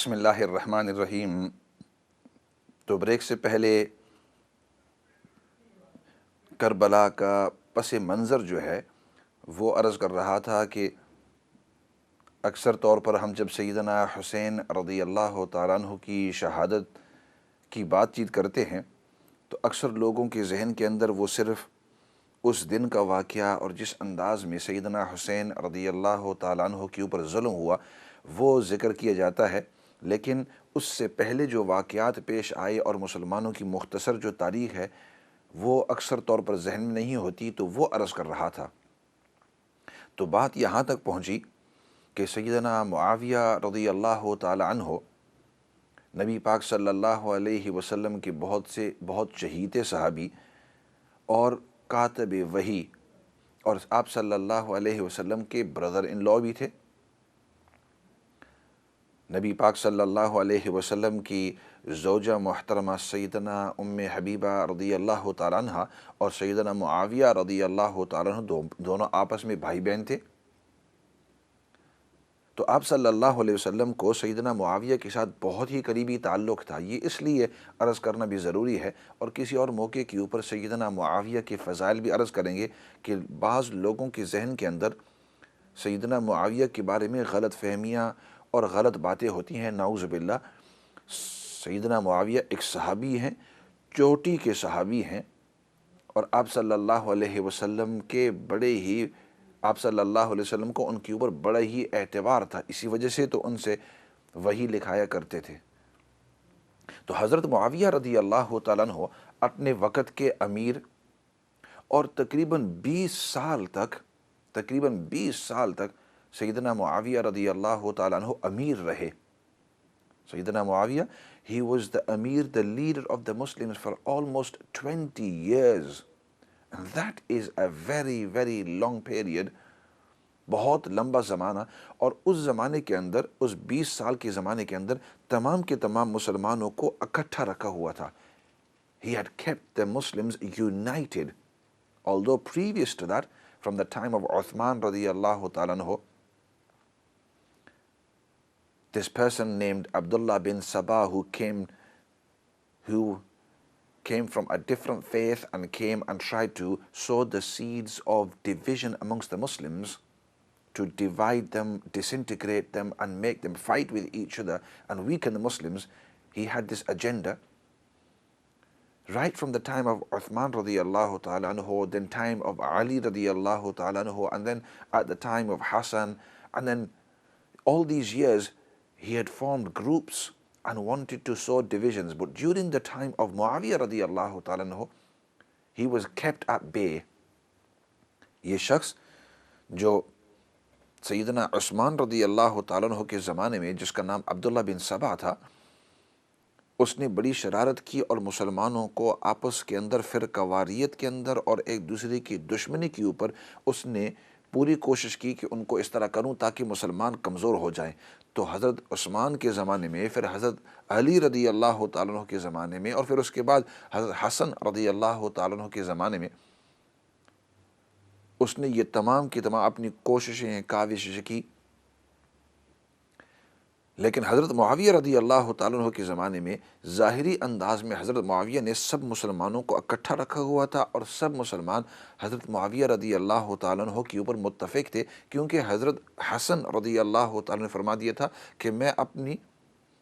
بسم اللہ الرحمن الرحیم۔ تو بریک سے پہلے کربلا کا پس منظر جو ہے وہ عرض کر رہا تھا کہ اکثر طور پر ہم جب سیدنا حسین رضی اللہ تعالیٰ عنہ کی شہادت کی بات چیت کرتے ہیں تو اکثر لوگوں کے ذہن کے اندر وہ صرف اس دن کا واقعہ اور جس انداز میں سیدنا حسین رضی اللہ تعالیٰ عنہ کے اوپر ظلم ہوا وہ ذکر کیا جاتا ہے، لیکن اس سے پہلے جو واقعات پیش آئے اور مسلمانوں کی مختصر جو تاریخ ہے وہ اکثر طور پر ذہن میں نہیں ہوتی، تو وہ عرض کر رہا تھا۔ تو بات یہاں تک پہنچی کہ سیدنا معاویہ رضی اللہ تعالی عنہ نبی پاک صلی اللہ علیہ وسلم کے بہت چہیتے صحابی اور کاتب وحی اور آپ صلی اللہ علیہ وسلم کے برادر ان لا بھی تھے۔ نبی پاک صلی اللہ علیہ وسلم کی زوجہ محترمہ سیدنا ام حبیبہ رضی اللہ تعالیٰ عنہ اور سیدنا معاویہ رضی اللہ تعالیٰ عنہ دونوں آپس میں بھائی بہن تھے۔ تو آپ صلی اللہ علیہ وسلم کو سیدنا معاویہ کے ساتھ بہت ہی قریبی تعلق تھا، یہ اس لیے عرض کرنا بھی ضروری ہے، اور کسی اور موقع کے اوپر سیدنا معاویہ کے فضائل بھی عرض کریں گے کہ بعض لوگوں کے ذہن کے اندر سیدنا معاویہ کے بارے میں غلط فہمیاں اور غلط باتیں ہوتی ہیں، نعوذ باللہ۔ سیدنا معاویہ ایک صحابی ہیں، چوٹی کے صحابی ہیں، اور آپ صلی اللہ علیہ وسلم کے آپ صلی اللہ علیہ وسلم کو ان کے اوپر بڑا ہی اعتبار تھا، اسی وجہ سے تو ان سے وحی لکھایا کرتے تھے۔ تو حضرت معاویہ رضی اللہ تعالیٰ عنہ اپنے وقت کے امیر اور تقریباً 20 سال تک سیدنا معاویہ رضی اللہ تعالیٰ عنہ امیر رہے۔ سیدنا معاویہ he was the Amir, the leader of the Muslims for almost 20 years. And that is a very, very long period. بہت لمبا زمانہ، اور اس زمانے کے اندر، اس 20 سال کے زمانے کے اندر تمام کے تمام مسلمانوں کو اکٹھا رکھا ہوا تھا۔ He had kept the Muslims united. Although previous to that, from the time of Uthman radiallahu ta'ala anhu, this person named Abdullah bin Sabah who came from a different faith and came and tried to sow the seeds of division amongst the Muslims, to divide them, disintegrate them, and make them fight with each other and weaken the Muslims. He had this agenda right from the time of Uthman radiallahu ta'ala anhu, then time of Ali radiallahu ta'ala anhu, and then at the time of Hassan, and then all these years he had formed groups and wanted to sow divisions. But during the time of Muawiyah radiallahu ta'ala anhu, he was kept at bay. یہ شخص جو سیدنا عثمان رضی اللہ تعالیٰ عنہ کے زمانے میں، جس کا نام عبداللہ بن سبا تھا، اس نے بڑی شرارت کی اور مسلمانوں کو آپس کے اندر فرقہ واریت کے اندر اور ایک دوسرے کی دشمنی کے اوپر اس نے پوری کوشش کی کہ ان کو اس طرح کروں تاکہ مسلمان کمزور ہو جائیں۔ تو حضرت عثمان کے زمانے میں، پھر حضرت علی رضی اللہ تعالیٰ عنہ کے زمانے میں، اور پھر اس کے بعد حضرت حسن رضی اللہ تعالیٰ عنہ کے زمانے میں اس نے یہ تمام کی تمام اپنی کوششیں کاوشیں کی۔ لیکن حضرت معاویہ رضی اللہ تعالیٰ عنہ کے زمانے میں ظاہری انداز میں حضرت معاویہ نے سب مسلمانوں کو اکٹھا رکھا ہوا تھا، اور سب مسلمان حضرت معاویہ رضی اللہ تعالیٰ عنہ کے اوپر متفق تھے، کیونکہ حضرت حسن رضی اللہ تعالیٰ نے فرما دیا تھا کہ میں اپنی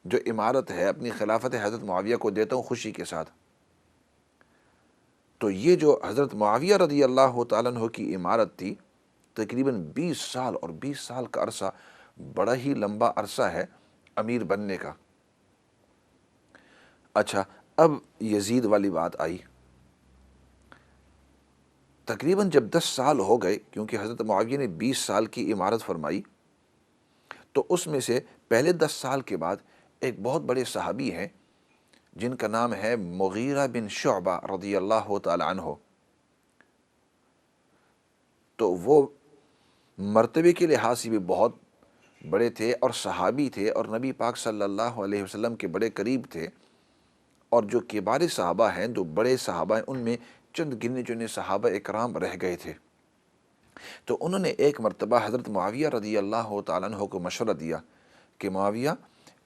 جو امارت ہے، اپنی خلافت حضرت معاویہ کو دیتا ہوں خوشی کے ساتھ۔ تو یہ جو حضرت معاویہ رضی اللہ تعالیٰ عنہ کی امارت تھی، تقریباً 20 سال، اور 20 سال کا عرصہ بڑا ہی لمبا عرصہ ہے امیر بننے کا۔ اچھا، اب یزید والی بات آئی۔ تقریباً جب 10 سال ہو گئے، کیونکہ حضرت معاویہ نے 20 سال کی امارت فرمائی، تو اس میں سے پہلے 10 سال کے بعد ایک بہت بڑے صحابی ہیں جن کا نام ہے مغیرہ بن شعبہ رضی اللہ تعالی عنہ۔ تو وہ مرتبے کے لحاظ سے بھی بہت بڑے تھے اور صحابی تھے، اور نبی پاک صلی اللہ علیہ وسلم کے بڑے قریب تھے، اور جو کبار صحابہ ہیں، جو بڑے صحابہ ہیں، ان میں چند گنے چنے صحابہ اکرام رہ گئے تھے۔ تو انہوں نے ایک مرتبہ حضرت معاویہ رضی اللہ تعالیٰ عنہ کو مشورہ دیا کہ معاویہ،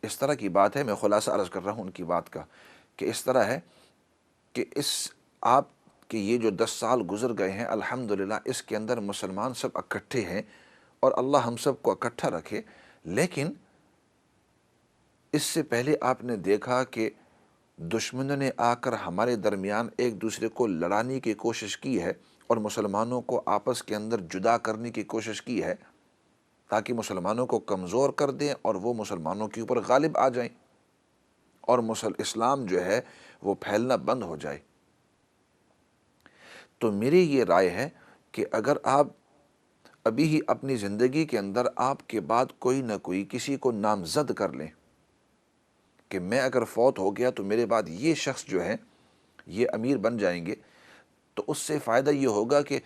اس طرح کی بات ہے، میں خلاصہ عرض کر رہا ہوں ان کی بات کا، کہ اس طرح ہے کہ آپ کے یہ جو 10 سال گزر گئے ہیں الحمدللہ، اس کے اندر مسلمان سب اکٹھے ہیں، اور اللہ ہم سب کو اکٹھا رکھے۔ لیکن اس سے پہلے آپ نے دیکھا کہ دشمنوں نے آ کر ہمارے درمیان ایک دوسرے کو لڑانے کی کوشش کی ہے، اور مسلمانوں کو آپس کے اندر جدا کرنے کی کوشش کی ہے، تاکہ مسلمانوں کو کمزور کر دیں اور وہ مسلمانوں کے اوپر غالب آ جائیں، اور اسلام جو ہے وہ پھیلنا بند ہو جائے۔ تو میری یہ رائے ہے کہ اگر آپ ابھی ہی اپنی زندگی کے اندر آپ کے بعد کوئی نہ کوئی کسی کو نامزد کر لیں کہ میں اگر فوت ہو گیا تو میرے بعد یہ شخص جو ہے یہ امیر بن جائیں گے، تو اس سے فائدہ یہ ہوگا کہ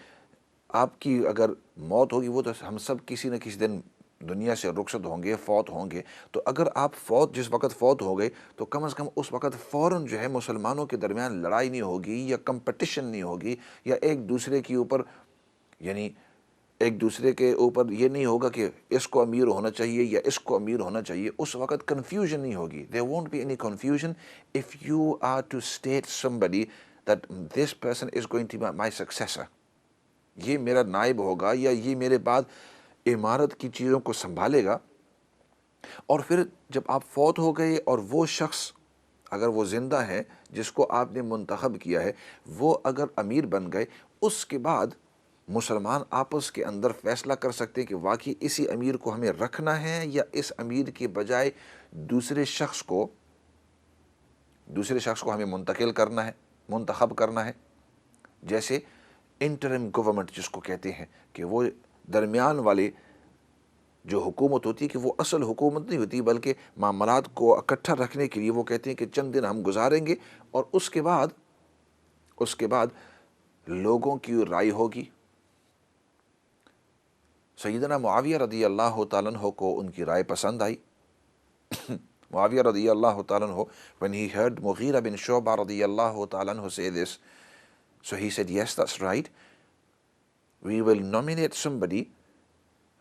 آپ کی اگر موت ہوگی، وہ تو ہم سب کسی نہ کسی دن دنیا سے رخصت ہوں گے، فوت ہوں گے، تو اگر آپ جس وقت فوت ہو گئے تو کم از کم اس وقت فوراً جو ہے مسلمانوں کے درمیان لڑائی نہیں ہوگی، یا کمپٹیشن نہیں ہوگی، یا ایک دوسرے کے اوپر یعنی ایک دوسرے کے اوپر یہ نہیں ہوگا کہ اس کو امیر ہونا چاہیے یا اس کو امیر ہونا چاہیے، اس وقت کنفیوژن نہیں ہوگی۔ there won't be any confusion if you are to state somebody that this person is going to be my successor، یہ میرا نائب ہوگا یا یہ میرے بعد عمارت کی چیزوں کو سنبھالے گا۔ اور پھر جب آپ فوت ہو گئے اور وہ شخص اگر وہ زندہ ہے جس کو آپ نے منتخب کیا ہے، وہ اگر امیر بن گئے، اس کے بعد مسلمان آپس کے اندر فیصلہ کر سکتے کہ واقعی اسی امیر کو ہمیں رکھنا ہے، یا اس امیر کے بجائے دوسرے شخص کو ہمیں منتخب کرنا ہے۔ جیسے انٹرم گورنمنٹ جس کو کہتے ہیں، کہ وہ درمیان والے جو حکومت ہوتی ہے، کہ وہ اصل حکومت نہیں ہوتی بلکہ معاملات کو اکٹھا رکھنے کے لیے وہ کہتے ہیں کہ چند دن ہم گزاریں گے، اور اس کے بعد لوگوں کی رائے ہوگی۔ سیدنا معاویہ رضی اللہ تعالیٰ عنہ کو ان کی رائے پسند آئی۔ معاویہ رضی اللہ تعالیٰ عنہ when he heard Mughira bin Shu'bah رضی اللہ تعالیٰ عنہ say this, so he said, yes, that's right, we will nominate somebody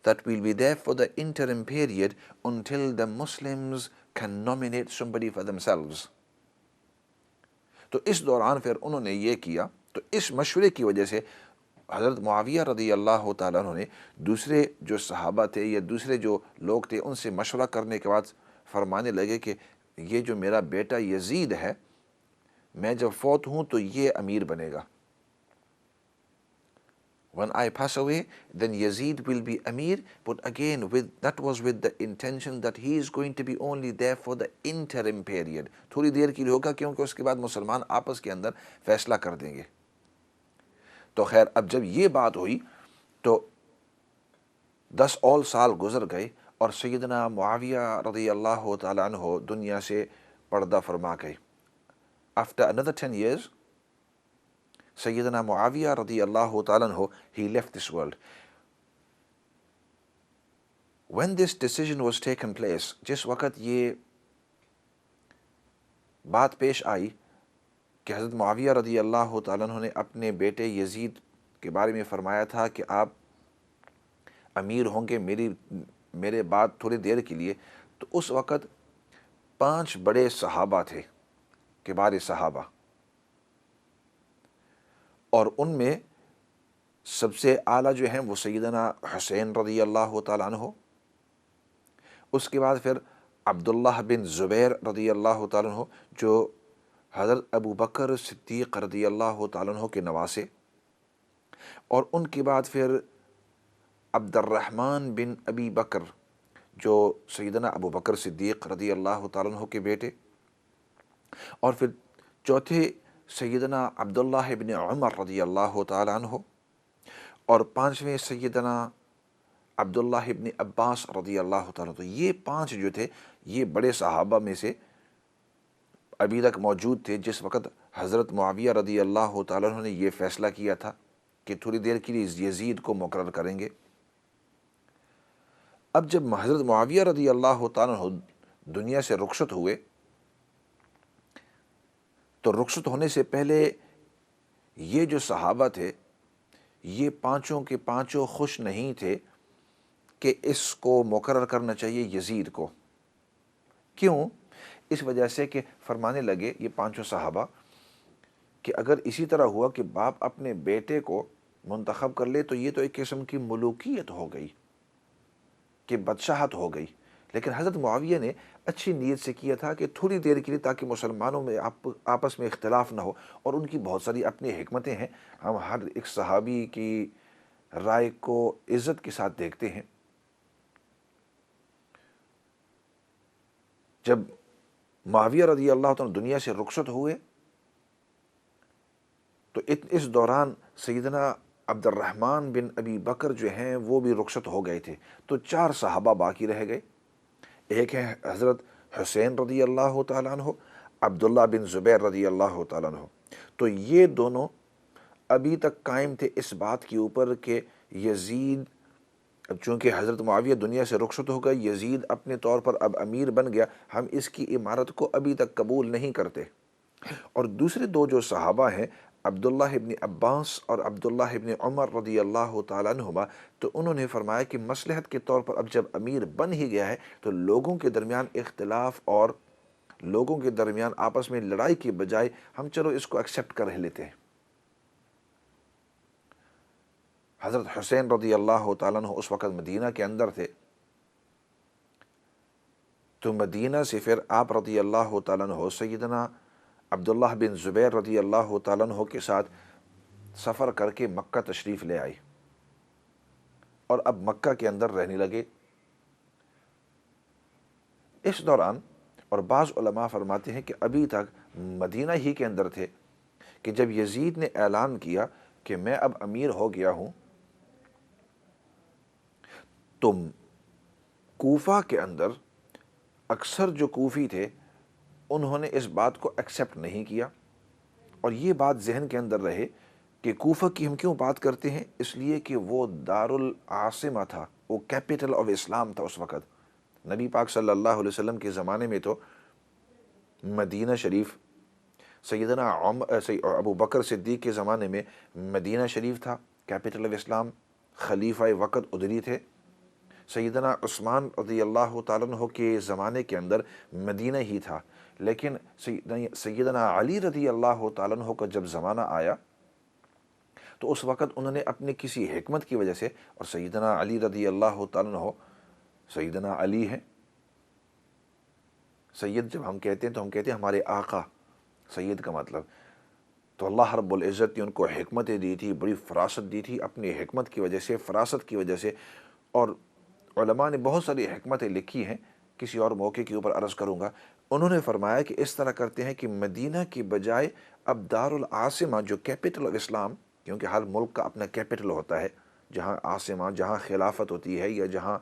that will be there for the interim period until the Muslims can nominate somebody for themselves۔ تو اس دوران پھر انہوں نے یہ کیا، تو اس مشورے کی وجہ سے حضرت معاویہ رضی اللہ تعالیٰ عنہ نے دوسرے جو صحابہ تھے یا دوسرے جو لوگ تھے ان سے مشورہ کرنے کے بعد فرمانے لگے کہ یہ جو میرا بیٹا یزید ہے، میں جب فوت ہوں تو یہ امیر بنے گا۔ When I pass away, then Yazid will be Amir, but again that was with the intention that he is going to be only there for the interim period، تھوڑی دیر کے لیے ہوگا، کیونکہ اس کے بعد مسلمان آپس کے اندر فیصلہ کر دیں گے۔ تو خیر، اب جب یہ بات ہوئی تو 10 اور سال گزر گئے، اور سیدنا معاویہ رضی اللہ تعالیٰ عنہ دنیا سے پردہ فرما گئے۔ After another 10 years, سیدنا معاویہ رضی اللہ تعالیٰ عنہ he left this world۔ When this decision was taken place، جس وقت یہ بات پیش آئی کہ حضرت معاویہ رضی اللہ تعالیٰ عنہ نے اپنے بیٹے یزید کے بارے میں فرمایا تھا کہ آپ امیر ہوں گے میرے بعد تھوڑی دیر کے لیے، تو اس وقت 5 بڑے صحابہ تھے، کبار صحابہ، اور ان میں سب سے اعلیٰ جو ہیں وہ سیدنا حسین رضی اللہ تعالیٰ عنہ، اس کے بعد پھر عبداللہ بن زبیر رضی اللہ تعالیٰ عنہ جو حضرت ابو بکر صدیق رضی اللہ تعالیٰ عنہ کے نواسے، اور ان کے بعد پھر عبد الرحمن بن ابی بکر جو سیدنا ابو بکر صدیق رضی اللہ تعالیٰ عنہ کے بیٹے، اور پھر چوتھے سیدنا عبداللہ بن عمر رضی اللہ تعالیٰ عنہ، اور 5ویں سیدنا عبداللہ بن عباس رضی اللہ تعالیٰ عنہ۔ تو یہ 5 جو تھے یہ بڑے صحابہ میں سے ابھی تک موجود تھے جس وقت حضرت معاویہ رضی اللہ تعالیٰ عنہ نے یہ فیصلہ کیا تھا کہ تھوڑی دیر کے لیے یزید کو مقرر کریں گے۔ اب جب حضرت معاویہ رضی اللہ تعالیٰ عنہ دنیا سے رخصت ہوئے، تو رخصت ہونے سے پہلے یہ جو صحابہ تھے یہ 5 کے 5 خوش نہیں تھے کہ اس کو مقرر کرنا چاہیے یزید کو۔ کیوں؟ اس وجہ سے کہ فرمانے لگے یہ پانچوں صحابہ کہ اگر اسی طرح ہوا کہ باپ اپنے بیٹے کو منتخب کر لے تو یہ تو ایک قسم کی ملوکیت ہو گئی، کہ بادشاہت ہو گئی۔ لیکن حضرت معاویہ نے اچھی نیت سے کیا تھا کہ تھوڑی دیر کے لیے تاکہ مسلمانوں میں آپس میں اختلاف نہ ہو، اور ان کی بہت ساری اپنی حکمتیں ہیں، ہم ہر ایک صحابی کی رائے کو عزت کے ساتھ دیکھتے ہیں۔ جب معاویہ رضی اللہ عنہ دنیا سے رخصت ہوئے تو اس دوران سیدنا عبد الرحمن بن ابی بکر جو ہیں وہ بھی رخصت ہو گئے تھے، تو 4 صحابہ باقی رہ گئے۔ ایک ہے حضرت حسین رضی اللہ تعالیٰ عنہ، عبداللہ بن زبیر رضی اللہ تعالیٰ عنہ۔ تو یہ دونوں ابھی تک قائم تھے اس بات کے اوپر کہ یزید، اب چونکہ حضرت معاویہ دنیا سے رخصت ہو گئے، یزید اپنے طور پر اب امیر بن گیا، ہم اس کی عمارت کو ابھی تک قبول نہیں کرتے۔ اور دوسرے 2 جو صحابہ ہیں، عبداللہ ابن عباس اور عبداللہ ابن عمر رضی اللہ تعالیٰ عنہما، تو انہوں نے فرمایا کہ مصلحت کے طور پر اب جب امیر بن ہی گیا ہے تو لوگوں کے درمیان اختلاف اور لوگوں کے درمیان آپس میں لڑائی کی بجائے ہم چلو اس کو ایکسیپٹ کر لیتے ہیں۔ حضرت حسین رضی اللہ تعالیٰ عنہ اس وقت مدینہ کے اندر تھے، تو مدینہ سے پھر آپ رضی اللہ تعالیٰ عنہ سیدنا عبداللہ بن زبیر رضی اللہ تعالیٰ عنہ کے ساتھ سفر کر کے مکہ تشریف لے آئی، اور اب مکہ کے اندر رہنے لگے۔ اس دوران، اور بعض علماء فرماتے ہیں کہ ابھی تک مدینہ ہی کے اندر تھے کہ جب یزید نے اعلان کیا کہ میں اب امیر ہو گیا ہوں، تو کوفہ کے اندر اکثر جو کوفی تھے انہوں نے اس بات کو ایکسیپٹ نہیں کیا، اور یہ بات ذہن کے اندر رہے کہ کوفہ کی ہم کیوں بات کرتے ہیں، اس لیے کہ وہ دارالعاصمہ تھا، وہ کیپٹل آف اسلام تھا اس وقت۔ نبی پاک صلی اللہ علیہ وسلم کے زمانے میں تو مدینہ شریف، سیدنا ابو بکر صدیق کے زمانے میں مدینہ شریف تھا کیپٹل آف اسلام، خلیفہ وقت ادری تھے۔ سیدنا عثمان رضی اللہ تعالیٰ عنہ کے زمانے کے اندر مدینہ ہی تھا، لیکن سیدنا علی رضی اللہ تعالیٰ عنہ کا جب زمانہ آیا تو اس وقت انہوں نے اپنے کسی حکمت کی وجہ سے، اور سیدنا علی رضی اللہ تعالیٰ عنہ سیدنا علی ہیں، سید جب ہم کہتے ہیں تو ہم کہتے ہیں ہمارے آقا، سید کا مطلب، تو اللہ رب العزت نے ان کو حکمتیں دی تھی، بڑی فراست دی تھی، اپنی حکمت کی وجہ سے، فراست کی وجہ سے، اور علماء نے بہت ساری حکمتیں لکھی ہیں، کسی اور موقع کے اوپر عرض کروں گا۔ انہوں نے فرمایا کہ اس طرح کرتے ہیں کہ مدینہ کی بجائے اب دارالعاصمہ جو کیپٹل آف اسلام، کیونکہ ہر ملک کا اپنا کیپٹل ہوتا ہے، جہاں عاصمہ، جہاں خلافت ہوتی ہے یا جہاں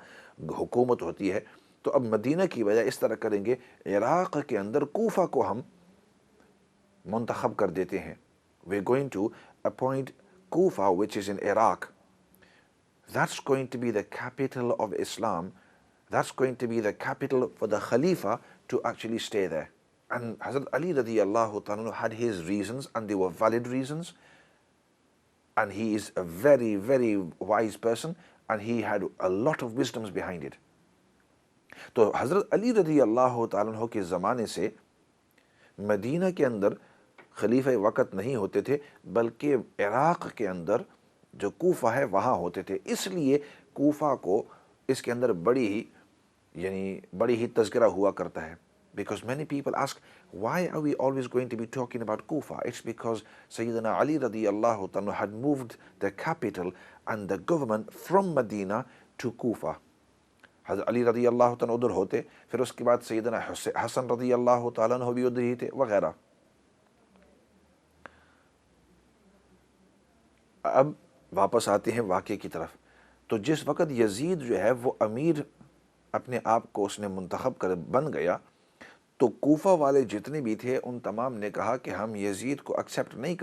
حکومت ہوتی ہے، تو اب مدینہ کی بجائے اس طرح کریں گے، عراق کے اندر کوفہ کو ہم منتخب کر دیتے ہیں۔ We're going to appoint Kufa, which is in Iraq. That's going to be the capital of Islam. That's going to be the capital for the Khalifa to actually stay there. And Hazrat Ali radiallahu ta'ala had his reasons, and they were valid reasons. And he is a very, very wise person, and he had a lot of wisdoms behind it. تو حضرت علی رضی اللہ تعالیٰ عنہ کے زمانے سے مدینہ کے اندر خلیفہ وقت نہیں ہوتے تھے، بلکہ عراق کے اندر جو کوفہ ہے وہاں ہوتے تھے۔ اس لیے کوفہ کو اس کے اندر بڑی ہی تذکرہ ہوا کرتا ہے۔ Because many people ask, why are we always going to be talking about Kufa? It's because Sayyidina Ali radiallahu ta'ala had moved the capital and the government from Medina to Kufa. حضرت علی رضی اللہ تعالیٰ ادھر ہوتے، پھر اس کے بعد سیدنا حسن رضی اللہ تعالیٰ عنہ بھی ادھر ہی تھے وغیرہ۔ اب واپس آتے ہیں واقعے کی طرف۔ تو جس وقت یزید جو ہے وہ امیر اپنے آپ کو اس نے منتخب کر بن گیا، تو کوفہ والے جتنے بھی تھے ان تمام نے کہا کہ ہم یزید کو ایکسیپٹ نہیں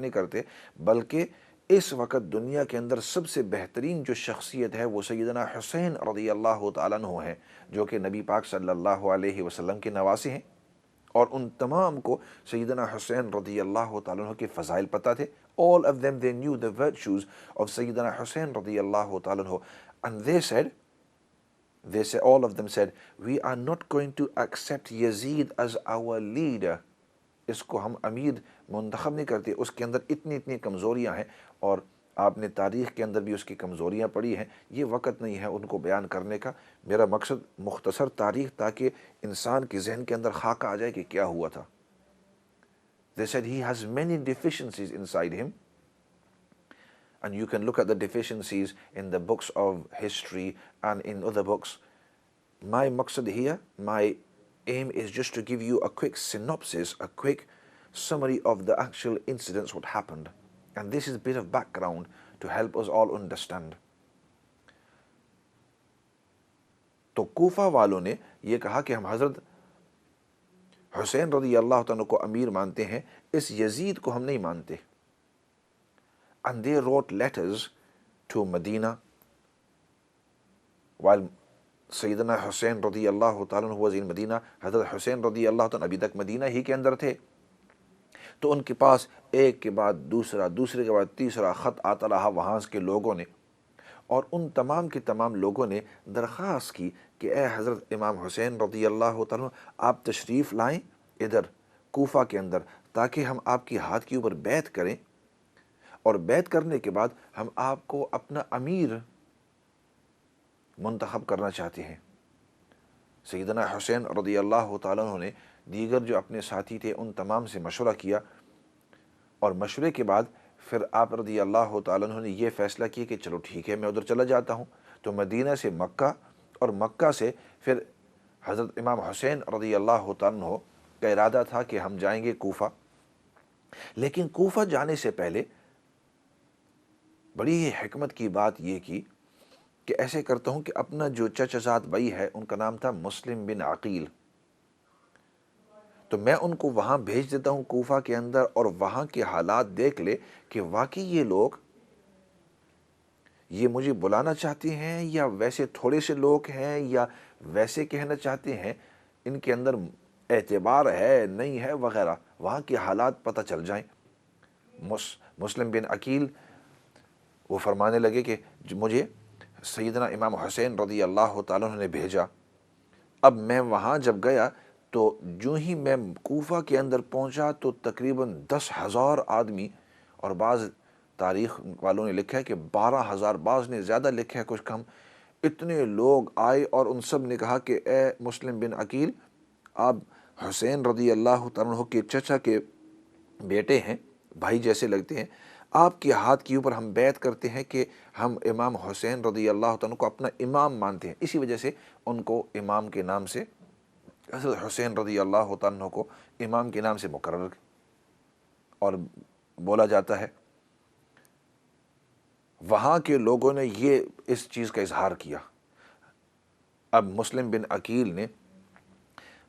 کرتے، بلکہ اس وقت دنیا کے اندر سب سے بہترین جو شخصیت ہے وہ سیدنا حسین رضی اللہ تعالیٰ عنہ ہیں، جو کہ نبی پاک صلی اللہ علیہ وسلم کے نواسے ہیں، اور ان تمام کو سیدنا حسین رضی اللہ تعالیٰ عنہ کے فضائل پتہ تھے۔ All of them, they knew the virtues of Sayyidina Hussein رضی اللہ تعالیٰ عنہ, and they said all of them said, we are not going to accept Yazid as our leader. اس کو ہم امیر منتخب نہیں کرتے، اس کے اندر اتنی کمزوریاں ہیں، اور آپ نے تاریخ کے اندر بھی اس کی کمزوریاں پڑھی ہیں. یہ وقت نہیں ہے ان کو بیان کرنے کا. میرا مقصد مختصر تاریخ تاکہ انسان کے ذہن کے اندر خاکہ آ جائے کہ کیا ہوا تھا. They said he has many deficiencies inside him, and you can look at the deficiencies in the books of history and in other books. My maqsad here, my aim is just to give you a quick synopsis, a quick summary of the actual incidents, what happened. And this is a bit of background to help us all understand. تو کوفہ والوں نے یہ کہا کہ ہم حضرت حسین رضی اللہ عنہ کو امیر مانتے ہیں، اس یزید کو ہم نہیں مانتے. And they wrote letters to Medina while سیدنا حسین رضی اللہ تعالیٰ عنہ was in مدینہ. حضرت حسین رضی اللہ تعالیٰ ابھی تک مدینہ ہی کے اندر تھے. تو ان کے پاس ایک کے بعد دوسرا، دوسرے کے بعد تیسرا خط آتا رہا وہاں کے لوگوں نے، اور ان تمام کے تمام لوگوں نے درخواست کی کہ اے حضرت امام حسین رضی اللہ تعالیٰ آپ تشریف لائیں ادھر کوفہ کے اندر، تاکہ ہم آپ کی ہاتھ کے اوپر بیعت کریں، اور بیعت کرنے کے بعد ہم آپ کو اپنا امیر منتخب کرنا چاہتے ہیں. سیدنا حسین رضی اللہ تعالیٰ عنہ نے دیگر جو اپنے ساتھی تھے ان تمام سے مشورہ کیا، اور مشورے کے بعد پھر آپ رضی اللہ تعالیٰ عنہ نے یہ فیصلہ کیا کہ چلو ٹھیک ہے میں ادھر چلا جاتا ہوں. تو مدینہ سے مکہ، اور مکہ سے پھر حضرت امام حسین رضی اللہ تعالیٰ عنہ کا ارادہ تھا کہ ہم جائیں گے کوفہ. لیکن کوفہ جانے سے پہلے بڑی ہی حکمت کی بات یہ کی کہ ایسے کرتا ہوں کہ اپنا جو چچا زاد بھائی ہے ان کا نام تھا مسلم بن عقیل، تو میں ان کو وہاں بھیج دیتا ہوں کوفہ کے اندر، اور وہاں کے حالات دیکھ لے کہ واقعی یہ لوگ یہ مجھے بلانا چاہتے ہیں یا ویسے تھوڑے سے لوگ ہیں یا ویسے کہنا چاہتے ہیں، ان کے اندر اعتبار ہے نہیں ہے وغیرہ، وہاں کے حالات پتہ چل جائیں. مسلم بن عقیل وہ فرمانے لگے کہ مجھے سیدنا امام حسین رضی اللہ تعالیٰ عنہ نے بھیجا. اب میں وہاں جب گیا تو جو ہی میں کوفہ کے اندر پہنچا تو تقریباً 10,000 آدمی، اور بعض تاریخ والوں نے لکھا ہے کہ 12,000، بعض نے زیادہ لکھا ہے کچھ کم، اتنے لوگ آئے اور ان سب نے کہا کہ اے مسلم بن عقیل آپ حسین رضی اللہ تعالیٰ عنہ کے چچا کے بیٹے ہیں، بھائی جیسے لگتے ہیں، آپ کے ہاتھ کے اوپر ہم بیعت کرتے ہیں کہ ہم امام حسین رضی اللہ تعالیٰ کو اپنا امام مانتے ہیں. اسی وجہ سے ان کو امام کے نام سے، حضرت حسین رضی اللہ تعالیٰ کو امام کے نام سے مقرر اور بولا جاتا ہے. وہاں کے لوگوں نے یہ اس چیز کا اظہار کیا. اب مسلم بن عقیل نے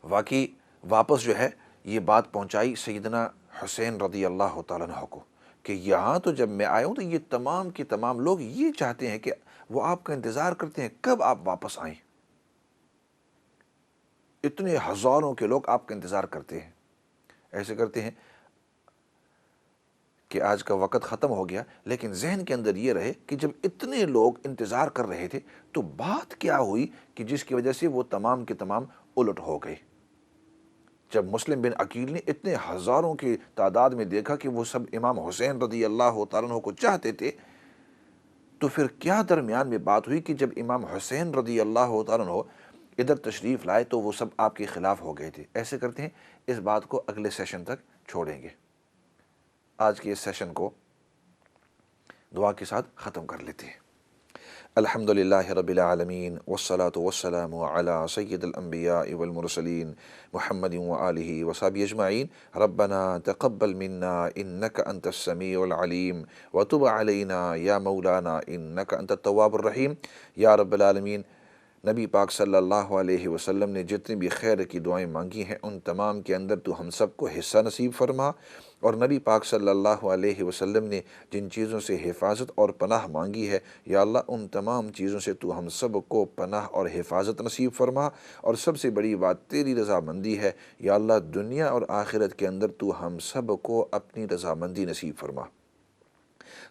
واقعی واپس جو ہے یہ بات پہنچائی سیدنا حسین رضی اللہ تعالیٰ عنہ کو کہ یہاں تو جب میں آیا ہوں تو یہ تمام کے تمام لوگ یہ چاہتے ہیں کہ وہ آپ کا انتظار کرتے ہیں کب آپ واپس آئیں. اتنے ہزاروں کے لوگ آپ کا انتظار کرتے ہیں. ایسے کرتے ہیں کہ آج کا وقت ختم ہو گیا، لیکن ذہن کے اندر یہ رہے کہ جب اتنے لوگ انتظار کر رہے تھے تو بات کیا ہوئی کہ جس کی وجہ سے وہ تمام کے تمام الٹ ہو گئے. جب مسلم بن عقیل نے اتنے ہزاروں کی تعداد میں دیکھا کہ وہ سب امام حسین رضی اللہ تعالیٰ عنہ کو چاہتے تھے، تو پھر کیا درمیان میں بات ہوئی کہ جب امام حسین رضی اللہ تعالیٰ عنہ ادھر تشریف لائے تو وہ سب آپ کے خلاف ہو گئے تھے. ایسے کرتے ہیں اس بات کو اگلے سیشن تک چھوڑیں گے. آج کے اس سیشن کو دعا کے ساتھ ختم کر لیتے ہیں. الحمد للہ رب العالمین والصلاة والسلام علی سید الانبیاء والمرسلین محمد وآلہ وصحبہ اجمعین. ربنا تقبل منا انک انت السمیع العلیم وتب علینا یا مولانا انک انت التواب الرحیم. یا رب العالمین، نبی پاک صلی اللہ علیہ وسلم نے جتنی بھی خیر کی دعائیں مانگی ہیں ان تمام کے اندر تو ہم سب کو حصہ نصیب فرما، اور نبی پاک صلی اللہ علیہ وسلم نے جن چیزوں سے حفاظت اور پناہ مانگی ہے یا اللہ ان تمام چیزوں سے تو ہم سب کو پناہ اور حفاظت نصیب فرما. اور سب سے بڑی بات تیری رضامندی ہے یا اللہ، دنیا اور آخرت کے اندر تو ہم سب کو اپنی رضامندی نصیب فرما.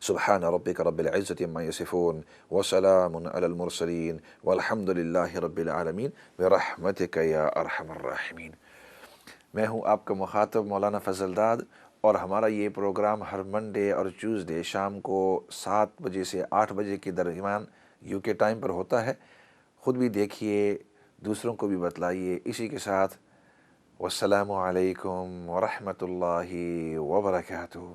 سبحان ربک رب العزت عما یصفون وسلام علی المرسلین والحمد للہ رب العالمین برحمتک یا ارحم الراحمین۔ میں ہوں آپ کا مخاطب مولانا فضل داد، اور ہمارا یہ پروگرام ہر منڈے اور ٹیوزڈے شام کو 7 بجے سے 8 بجے کے درمیان UK ٹائم پر ہوتا ہے۔ خود بھی دیکھیے، دوسروں کو بھی بتلائیے۔ اسی کے ساتھ والسلام علیکم ورحمۃ اللہ وبرکاتہ۔